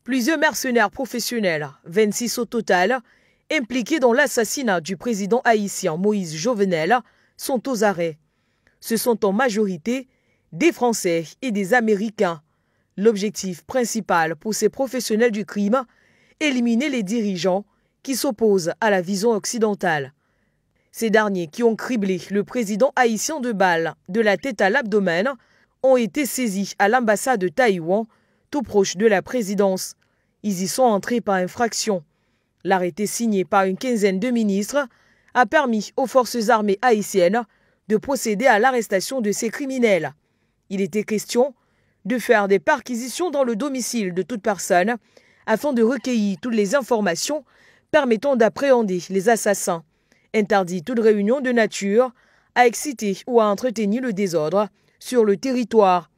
Plusieurs mercenaires professionnels, 26 au total, impliqués dans l'assassinat du président haïtien Moïse Jovenel, sont aux arrêts. Ce sont en majorité des Français et des Américains. L'objectif principal pour ces professionnels du crime, éliminer les dirigeants qui s'opposent à la vision occidentale. Ces derniers qui ont criblé le président haïtien de balles de la tête à l'abdomen ont été saisis à l'ambassade de Taïwan, tout proche de la présidence. Ils y sont entrés par infraction. L'arrêté signé par une quinzaine de ministres a permis aux forces armées haïtiennes de procéder à l'arrestation de ces criminels. Il était question de faire des perquisitions dans le domicile de toute personne afin de recueillir toutes les informations permettant d'appréhender les assassins. Interdit toute réunion de nature à exciter ou à entretenir le désordre sur le territoire.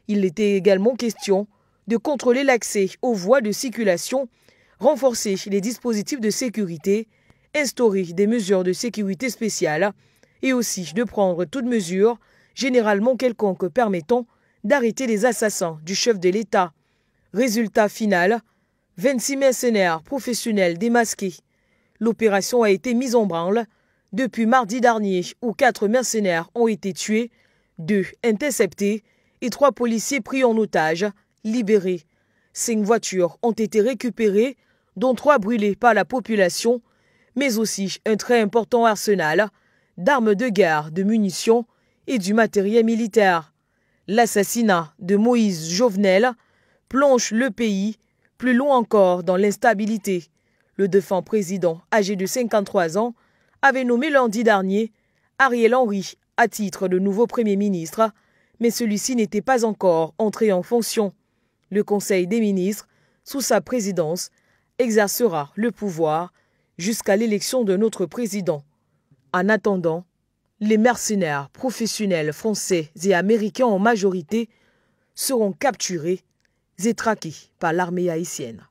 Il était également question de contrôler l'accès aux voies de circulation, renforcer les dispositifs de sécurité, instaurer des mesures de sécurité spéciales et aussi de prendre toute mesure, généralement quelconque permettant d'arrêter les assassins du chef de l'État. Résultat final, 26 mercenaires professionnels démasqués. L'opération a été mise en branle depuis mardi dernier où 4 mercenaires ont été tués, 2 interceptés et 3 policiers pris en otage, libérés. 5 voitures ont été récupérées, dont 3 brûlées par la population, mais aussi un très important arsenal d'armes de guerre, de munitions et du matériel militaire. L'assassinat de Moïse Jovenel plonge le pays plus loin encore dans l'instabilité. Le défunt président, âgé de 53 ans, avait nommé lundi dernier Ariel Henry à titre de nouveau Premier ministre, mais celui-ci n'était pas encore entré en fonction. Le Conseil des ministres, sous sa présidence, exercera le pouvoir jusqu'à l'élection de notre président. En attendant, les mercenaires professionnels français et américains en majorité seront capturés et traqués par l'armée haïtienne.